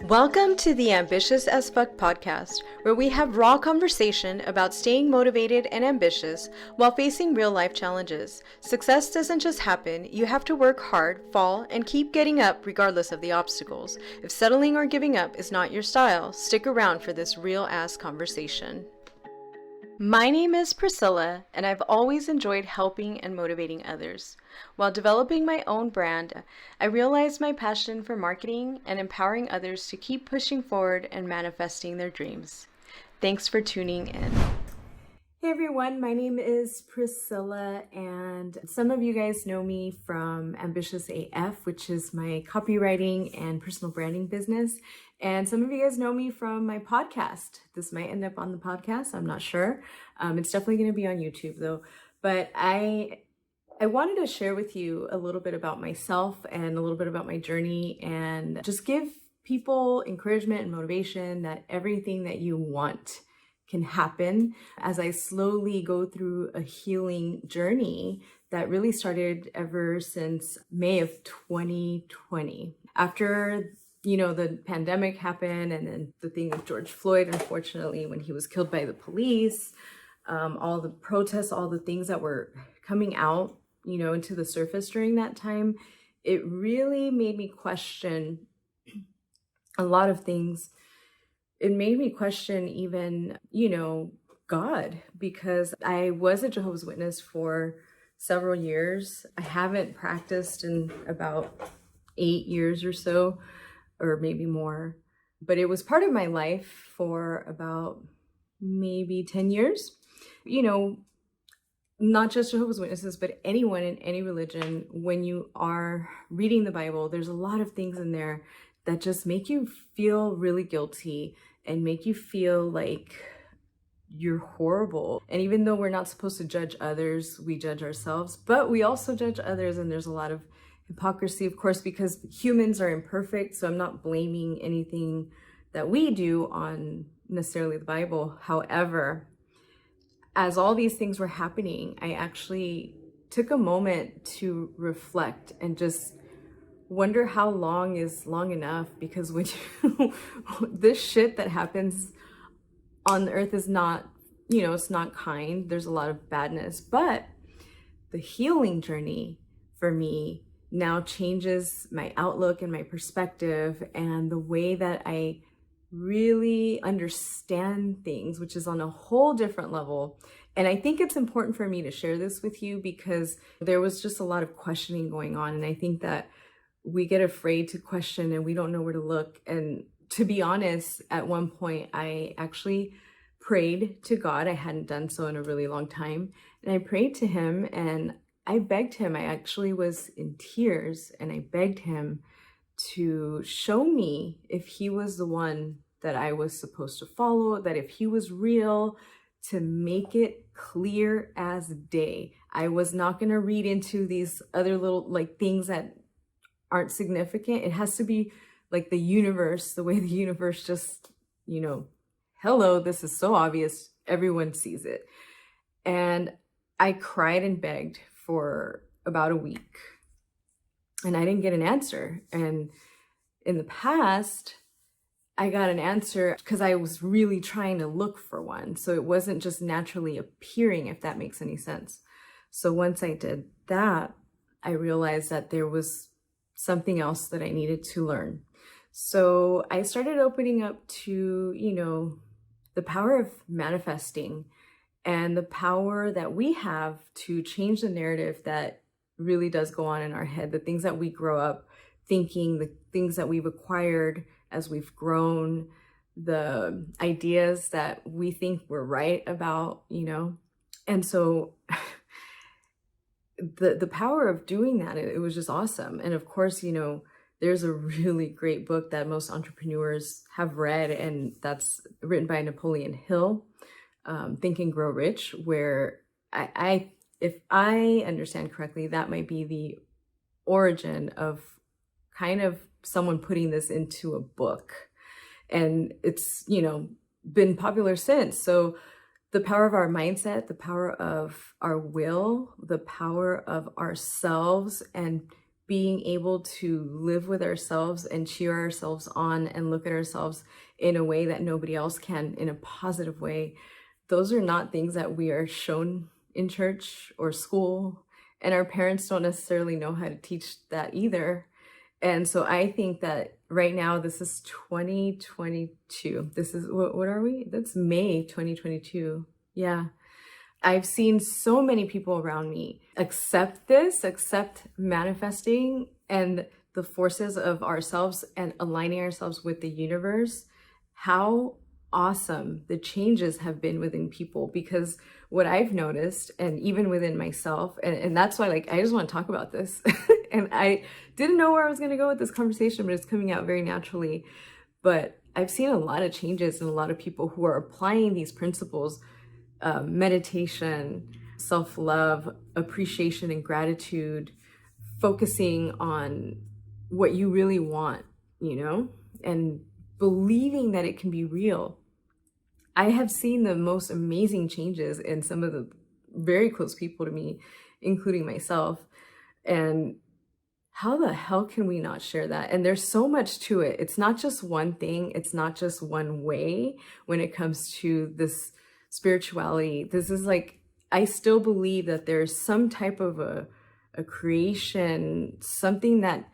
Welcome to the Ambitious as Fuck podcast, where we have raw conversation about staying motivated and ambitious while facing real life challenges. Success doesn't just happen, you have to work hard, fall, and keep getting up regardless of the obstacles. If settling or giving up is not your style, stick around for this real ass conversation. My name is Priscilla, and I've always enjoyed helping and motivating others. While developing my own brand, I realized my passion for marketing and empowering others to keep pushing forward and manifesting their dreams. Thanks for tuning in. Hey everyone, my name is Priscilla, and some of you guys know me from Ambitious AF, which is my copywriting and personal branding business. And some of you guys know me from my podcast. This might end up on the podcast, I'm not sure. It's definitely going to be on YouTube though. But I wanted to share with you a little bit about myself and a little bit about my journey and just give people encouragement and motivation that everything that you want can happen as I slowly go through a healing journey that really started ever since May of 2020. After, the pandemic happened and then the thing with George Floyd, unfortunately, when he was killed by the police, all the protests, all the things that were coming out, into the surface during that time, it really made me question a lot of things. It made me question even, God, because I was a Jehovah's Witness for several years. I haven't practiced in about 8 years or so, or maybe more, but it was part of my life for about maybe 10 years. Not just Jehovah's Witnesses, but anyone in any religion, when you are reading the Bible, there's a lot of things in there that just make you feel really guilty and make you feel like you're horrible. And even though we're not supposed to judge others, we judge ourselves, but we also judge others. And there's a lot of hypocrisy, of course, because humans are imperfect. So I'm not blaming anything that we do on necessarily the Bible. However, as all these things were happening, I actually took a moment to reflect and just wonder how long is long enough, because when this shit that happens on the earth is not, it's not kind. There's a lot of badness, but the healing journey for me now changes my outlook and my perspective and the way that I really understand things, which is on a whole different level. And I think it's important for me to share this with you because there was just a lot of questioning going on. And I think that we get afraid to question and we don't know where to look. And to be honest, at one point, I actually prayed to God. I hadn't done so in a really long time. And I prayed to him and I begged him. I actually was in tears and I begged him to show me if he was the one that I was supposed to follow, that if he was real, to make it clear as day. I was not going to read into these other little things that aren't significant. It has to be like the universe, the way the universe just, hello, this is so obvious. Everyone sees it. And I cried and begged for about a week and I didn't get an answer. And in the past, I got an answer because I was really trying to look for one. So it wasn't just naturally appearing, if that makes any sense. So once I did that, I realized that there was something else that I needed to learn. So I started opening up to, the power of manifesting and the power that we have to change the narrative that really does go on in our head, the things that we grow up thinking, the things that we've acquired as we've grown, the ideas that we think we're right about, And so the power of doing that, it was just awesome. And of course, there's a really great book that most entrepreneurs have read, and that's written by Napoleon Hill, Think and Grow Rich, where if I understand correctly, that might be the origin of kind of someone putting this into a book. And it's, been popular since. So the power of our mindset, the power of our will, the power of ourselves, and being able to live with ourselves and cheer ourselves on and look at ourselves in a way that nobody else can, in a positive way, those are not things that we are shown in church or school. And our parents don't necessarily know how to teach that either. And so I think that right now, this is 2022. This is, what are we? That's May 2022. Yeah. I've seen so many people around me accept this, accept manifesting and the forces of ourselves and aligning ourselves with the universe. How awesome the changes have been within people, because what I've noticed, and even within myself, and that's why, like, I just want to talk about this. And I didn't know where I was going to go with this conversation, but it's coming out very naturally. But I've seen a lot of changes in a lot of people who are applying these principles, meditation, self-love, appreciation and gratitude, focusing on what you really want, and believing that it can be real. I have seen the most amazing changes in some of the very close people to me, including myself. And how the hell can we not share that? And there's so much to it. It's not just one thing. It's not just one way when it comes to this spirituality. This is like, I still believe that there's some type of a creation, something that,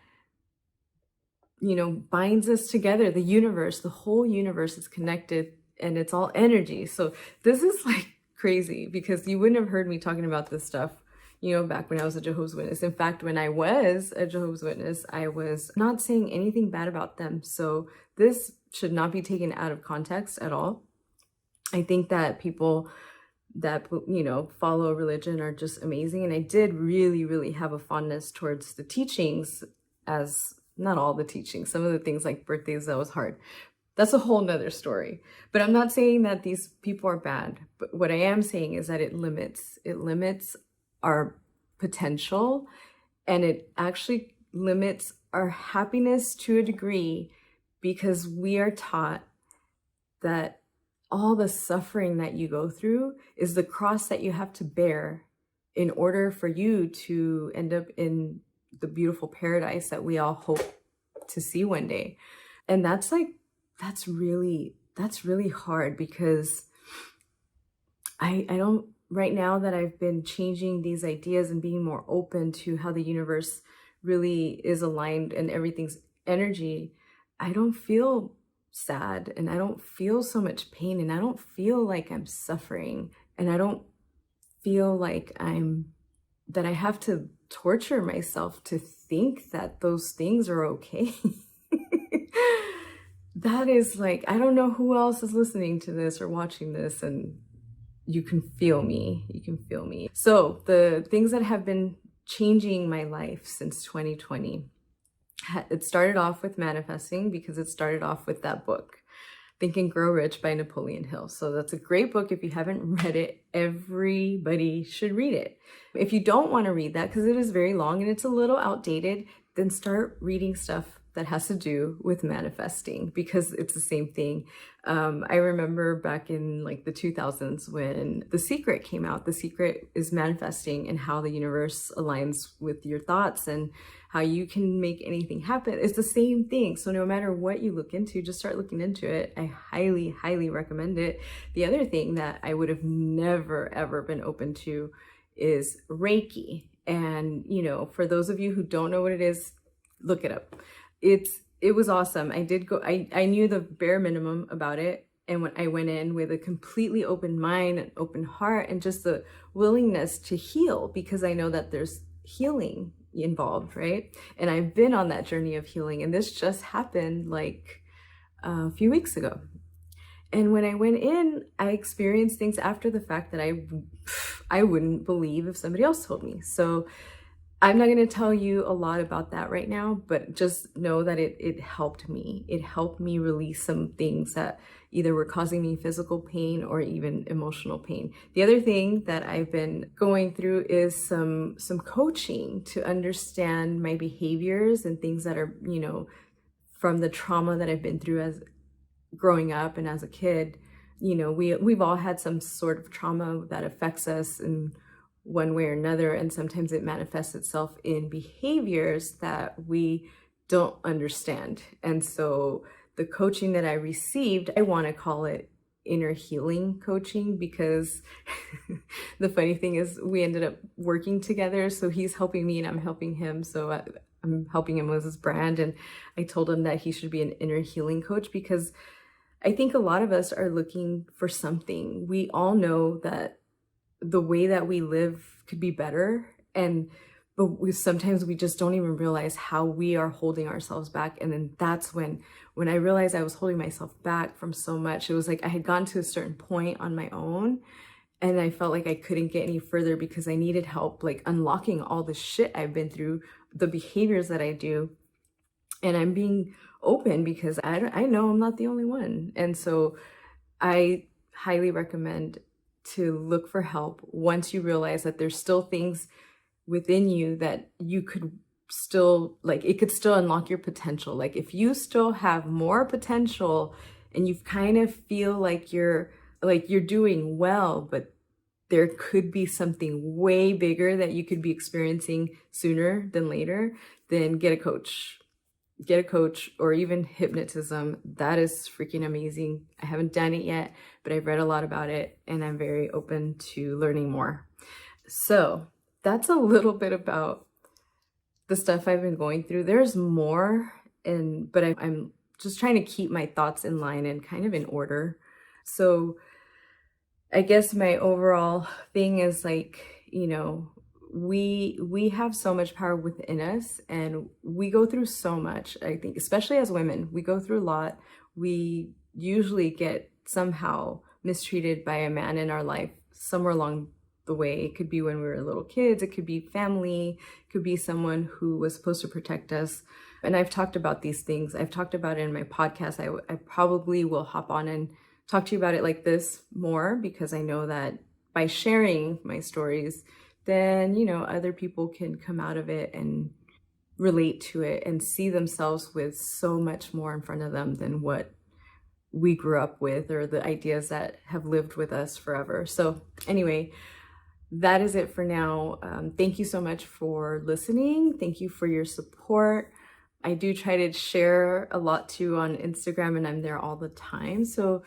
binds us together. The universe, the whole universe is connected, and it's all energy. So this is like crazy, because you wouldn't have heard me talking about this stuff, back when I was a Jehovah's Witness. In fact, when I was a Jehovah's Witness, I was not saying anything bad about them. So this should not be taken out of context at all. I think that people that, follow religion are just amazing. And I did really, really have a fondness towards the teachings, as not all the teachings, some of the things like birthdays, that was hard. That's a whole nother story. But I'm not saying that these people are bad. But what I am saying is that it limits our potential, and it actually limits our happiness to a degree, because we are taught that all the suffering that you go through is the cross that you have to bear in order for you to end up in the beautiful paradise that we all hope to see one day. And that's really hard, because I don't, right now that I've been changing these ideas and being more open to how the universe really is aligned and everything's energy, I don't feel sad, and I don't feel so much pain, and I don't feel like I'm suffering, and I don't feel like that I have to torture myself to think that those things are okay. That is like, I don't know who else is listening to this or watching this, and you can feel me. You can feel me. So the things that have been changing my life since 2020, it started off with manifesting, because it started off with that book, Think and Grow Rich by Napoleon Hill. So that's a great book. If you haven't read it, everybody should read it. If you don't want to read that, because it is very long and it's a little outdated, then start reading stuff that has to do with manifesting, because it's the same thing. I remember back in like the 2000s when The Secret came out. The Secret is manifesting and how the universe aligns with your thoughts and how you can make anything happen. It's the same thing. So no matter what you look into, just start looking into it. I highly, highly recommend it. The other thing that I would have never, ever been open to is Reiki. And, for those of you who don't know what it is, look it up. It was awesome. I knew the bare minimum about it. And when I went in with a completely open mind, an open heart, and just the willingness to heal, because I know that there's healing involved, right? And I've been on that journey of healing, and this just happened like a few weeks ago. And when I went in, I experienced things after the fact that I wouldn't believe if somebody else told me. So I'm not going to tell you a lot about that right now, but just know that it helped me. It helped me release some things that either were causing me physical pain or even emotional pain. The other thing that I've been going through is some coaching to understand my behaviors and things that are, from the trauma that I've been through as growing up and as a kid. We've all had some sort of trauma that affects us in one way or another. And sometimes it manifests itself in behaviors that we don't understand. And so the coaching that I received, I want to call it inner healing coaching, because the funny thing is we ended up working together. So he's helping me and I'm helping him. So I'm helping him with his brand. And I told him that he should be an inner healing coach, because I think a lot of us are looking for something. We all know that the way that we live could be better. But sometimes we just don't even realize how we are holding ourselves back. And then that's when I realized I was holding myself back from so much. It was like I had gone to a certain point on my own, and I felt like I couldn't get any further because I needed help, like unlocking all the shit I've been through, the behaviors that I do. And I'm being open because I know I'm not the only one. And so I highly recommend to look for help once you realize that there's still things within you that you could still, like, it could still unlock your potential. Like if you still have more potential and you kind of feel like you're doing well, but there could be something way bigger that you could be experiencing sooner than later, then get a coach. Get a coach, or even hypnotism. That is freaking amazing. I haven't done it yet, but I've read a lot about it and I'm very open to learning more. So that's a little bit about the stuff I've been going through. There's more, but I'm just trying to keep my thoughts in line and kind of in order. So I guess my overall thing is like, we have so much power within us, and we go through so much. I think, especially as women, we go through a lot. We usually get somehow mistreated by a man in our life somewhere along the way. It could be when we were little kids, it could be family, it could be someone who was supposed to protect us. And I've talked about these things. I've talked about it in my podcast. I probably will hop on and talk to you about it like this more, because I know that by sharing my stories, then, other people can come out of it and relate to it and see themselves with so much more in front of them than what we grew up with, or the ideas that have lived with us forever. So anyway, that is it for now. Thank you so much for listening. Thank you for your support. I do try to share a lot too on Instagram, and I'm there all the time. So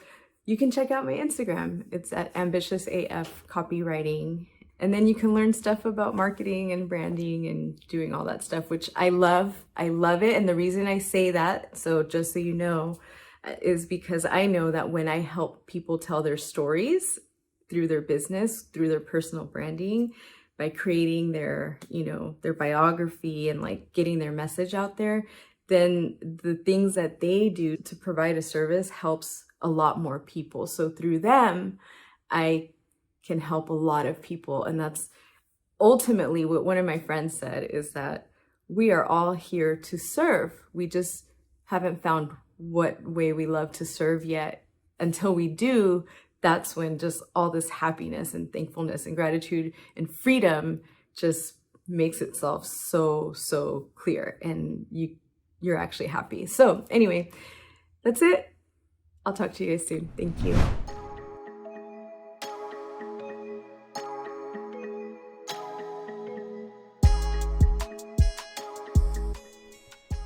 you can check out my Instagram. It's at AmbitiousAF Copywriting. And then you can learn stuff about marketing and branding and doing all that stuff, which I love. I love it. And the reason I say that, so just so you know, is because I know that when I help people tell their stories through their business, through their personal branding, by creating their biography and like getting their message out there, then the things that they do to provide a service helps a lot more people. So through them, I can help a lot of people. And that's ultimately what one of my friends said, is that we are all here to serve. We just haven't found what way we love to serve yet. Until we do, that's when just all this happiness and thankfulness and gratitude and freedom just makes itself so clear, and you're actually happy. So anyway, that's it. I'll talk to you guys soon. Thank you.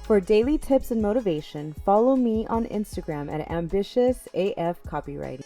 For daily tips and motivation, follow me on Instagram at AmbitiousAF Copywriting.